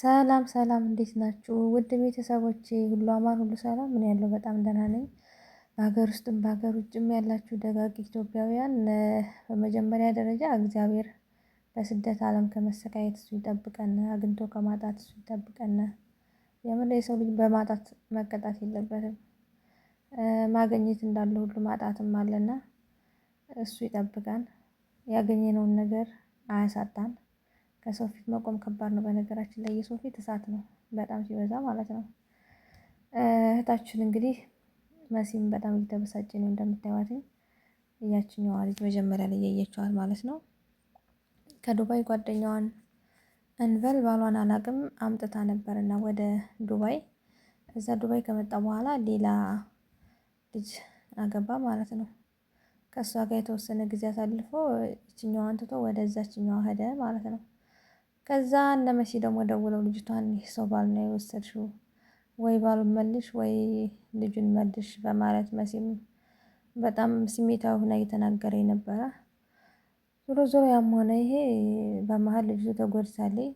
ሰላም ሰላም እንዴት ናችሁ? ውድ ቤተሰቦቼ ሁሉ አማን ሁሉ ሰላም። ምን ያለው በጣም ደህና ነኝ። በሀገር ውስጥም በሀገር ውጭም ያላችሁ ደጋግ ኢትዮጵያውያን በመጀመሪያ ደረጃ እግዚአብሔር በስደት ዓለም ከመሰቃየት እሱ ይጠብቀን፣ አግኝቶ ከማጣት እሱ ይጠብቀን። የምር የሰው ልጅ በማጣት መቀጣት የለበትም። ማግኘት እንዳለ ሁሉ ማጣትም አለና እሱ ይጠብቀን። ያገኘነውን ነገር አያሳጣን። ከሰው ፊት መቆም ከባድ ነው። በነገራችን ላይ የሰው ፊት እሳት ነው፣ በጣም ሲበዛ ማለት ነው። እህታችን እንግዲህ መሲም በጣም እየተበሳጨ ነው እንደምታዩት። ያችኛዋ ልጅ መጀመሪያ ላይ ያየችዋት ማለት ነው። ከዱባይ ጓደኛዋን እንበል ባሏን አላቅም አምጥታ ነበርና ወደ ዱባይ። እዛ ዱባይ ከመጣ በኋላ ሌላ ልጅ አገባ ማለት ነው። ከእሷ ጋር የተወሰነ ጊዜ አሳልፎ ይችኛዋን ትቶ ወደ እዛችኛዋ ሄደ ማለት ነው። ከዛ እነ መሲ ደግሞ ደውለው ልጅቷን ይህ ሰው ባል ነው የወሰድሽው፣ ወይ ባሉን መልሽ ወይ ልጁን መልሽ በማለት መሲም በጣም ስሜታዊ ሆና እየተናገረ ነበረ። ዞሮ ዞሮ ያም ሆነ ይሄ በመሀል ልጅቱ ተጎድታለች።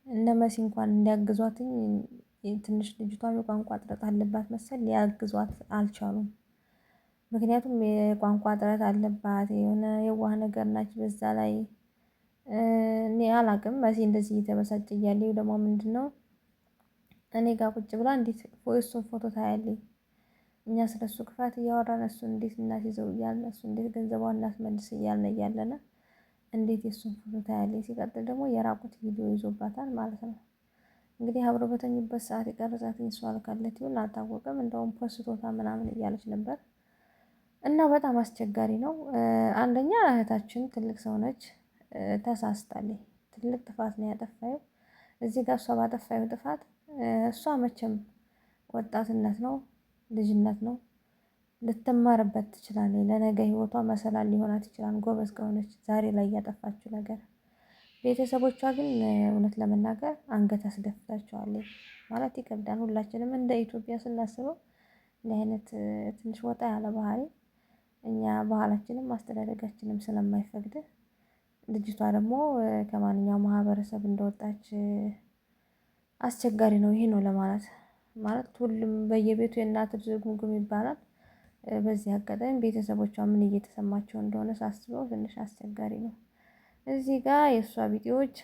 እነ መሲ እንኳን እንዲያግዟትኝ ትንሽ ልጅቷም የቋንቋ እጥረት አለባት መሰል ሊያግዟት አልቻሉም። ምክንያቱም የቋንቋ እጥረት አለባት፣ የሆነ የዋህ ነገር ናች። በዛ ላይ እኔ አላቅም መሲ እንደዚህ እየተበሳጨ እያለ ደግሞ ምንድነው እኔ ጋር ቁጭ ብላ እንዴት እሱን ፎቶ ታያለች? እኛ ስለሱ ክፋት እያወራን እሱን እንዴት እናስይዘው እያልን እሱ እንዴት ገንዘቧን እናስመልስ እያልን እያለና እንዴት የሱን ፎቶ ታያለች? ሲቀጥል ደግሞ የራቁት ቪዲዮ ይዞባታል ማለት ነው። እንግዲህ አብሮ በተኙበት ሰዓት የቀረጻትኝ እሷ ልካለት ይሁን አልታወቀም። እንደውም ፖስቶታ ምናምን እያለች ነበር እና በጣም አስቸጋሪ ነው። አንደኛ እህታችን ትልቅ ሰው ነች፣ ተሳስታለች። ትልቅ ጥፋት ነው ያጠፋየው። እዚህ ጋር እሷ ባጠፋየው ጥፋት እሷ መቼም ወጣትነት ነው፣ ልጅነት ነው፣ ልትማርበት ትችላለች። ለነገ ህይወቷ መሰላል ሊሆናት ይችላል ጎበዝ ከሆነች ዛሬ ላይ ያጠፋችው ነገር። ቤተሰቦቿ ግን እውነት ለመናገር አንገት አስደፍታቸዋለች ማለት ይከብዳል። ሁላችንም እንደ ኢትዮጵያ ስናስበው እንዲህ አይነት ትንሽ ወጣ ያለ ባህሪ እኛ ባህላችንም አስተዳደጋችንም ስለማይፈቅድ፣ ልጅቷ ደግሞ ከማንኛውም ማህበረሰብ እንደወጣች አስቸጋሪ ነው። ይሄ ነው ለማለት ማለት ሁሉም በየቤቱ የእናት ልጅ ጉምጉም ይባላል። በዚህ አጋጣሚ ቤተሰቦቿ ምን እየተሰማቸው እንደሆነ ሳስበው ትንሽ አስቸጋሪ ነው። እዚህ ጋር የእሷ ቢጤዎች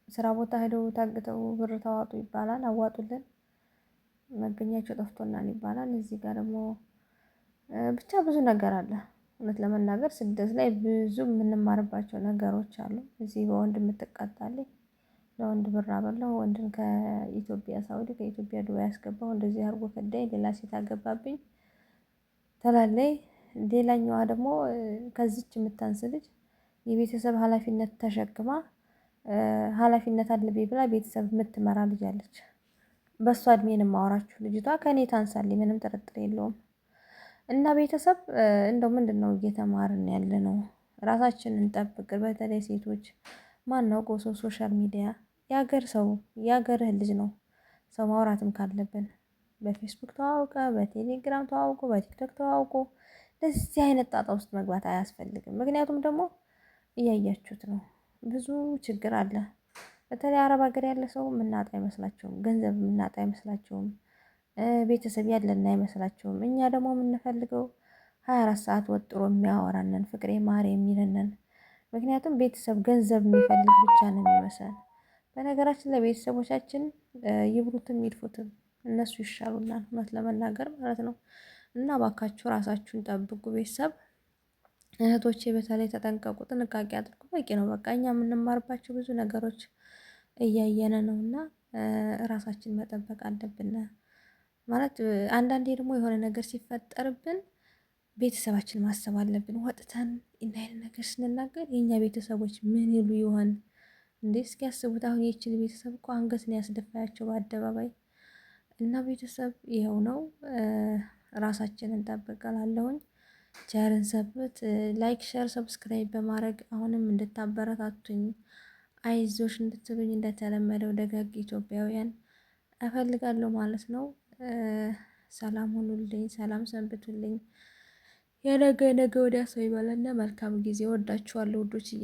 ስራ ቦታ ሄደው ታግተው ብር ተዋጡ ይባላል፣ አዋጡልን መገኛቸው ጠፍቶናል ይባላል። እዚህ ጋር ደግሞ ብቻ ብዙ ነገር አለ። እውነት ለመናገር ስደት ላይ ብዙ የምንማርባቸው ነገሮች አሉ። እዚህ በወንድ የምትቀጣለች፣ ለወንድ ብር አበላው፣ ወንድን ከኢትዮጵያ ሳውዲ ከኢትዮጵያ ዱባይ ያስገባው፣ እንደዚህ አድርጎ ከዳይ፣ ሌላ ሴት አገባብኝ ትላለች። ሌላኛዋ ደግሞ ከዚች የምታንስ ልጅ የቤተሰብ ኃላፊነት ተሸክማ ኃላፊነት አለብኝ ብላ ቤተሰብ የምትመራ ልጅ አለች። በሷ እድሜን የማወራችሁ ልጅቷ ከኔ ታንሳለች፣ ምንም ጥርጥር የለውም። እና ቤተሰብ እንደው ምንድነው እየተማርን ያለነው? ራሳችንን እንጠብቅ። በተለይ ሴቶች ማናውቀው ሰው ሶሻል ሚዲያ የሀገር ሰው የሀገርህ ልጅ ነው። ሰው ማውራትም ካለብን በፌስቡክ ተዋውቀ፣ በቴሌግራም ተዋውቆ፣ በቲክቶክ ተዋውቆ ለዚህ አይነት ጣጣ ውስጥ መግባት አያስፈልግም። ምክንያቱም ደግሞ እያያችሁት ነው፣ ብዙ ችግር አለ። በተለይ አረብ ሀገር ያለ ሰው የምናጣ አይመስላቸውም፣ ገንዘብ የምናጣ አይመስላቸውም፣ ቤተሰብ ያለን አይመስላቸውም። እኛ ደግሞ የምንፈልገው 24 ሰዓት ወጥሮ የሚያወራንን ፍቅሬ ማር የሚለንን። ምክንያቱም ቤተሰብ ገንዘብ የሚፈልግ ብቻ ነው የሚመስለን። በነገራችን ላይ ቤተሰቦቻችን ይብሉትም ይድፉትም እነሱ ይሻሉናል፣ እውነት ለመናገር ማለት ነው። እና እባካችሁ ራሳችሁን ጠብቁ ቤተሰብ። እህቶቼ በተለይ ተጠንቀቁ፣ ጥንቃቄ አድርጉ። በቂ ነው በቃ። እኛ የምንማርባቸው ብዙ ነገሮች እያየን ነው እና ራሳችን መጠበቅ አለብን። ማለት አንዳንዴ ደግሞ የሆነ ነገር ሲፈጠርብን ቤተሰባችን ማሰብ አለብን። ወጥተን እንዲህ አይነት ነገር ስንናገር የኛ ቤተሰቦች ምን ይሉ ይሆን እንዴ? እስኪ ያስቡት። አሁን ይህችን ቤተሰብ እኮ አንገት ነው ያስደፋያቸው በአደባባይ። እና ቤተሰብ ይኸው ነው። ራሳችንን እንጠብቃላለሁኝ። ቸርን ሰንብት። ላይክ ሸር ሰብስክራይብ በማድረግ አሁንም እንድታበረታቱኝ አይዞሽ እንድትሉኝ እንደተለመደው ደጋግ ኢትዮጵያውያን እፈልጋለሁ ማለት ነው። ሰላም ሁኑልኝ፣ ሰላም ሰንብቱልኝ። የነገ ነገ ወዲያ ሰው ይበለና። መልካም ጊዜ። ወዳችኋለሁ ውዶችዬ።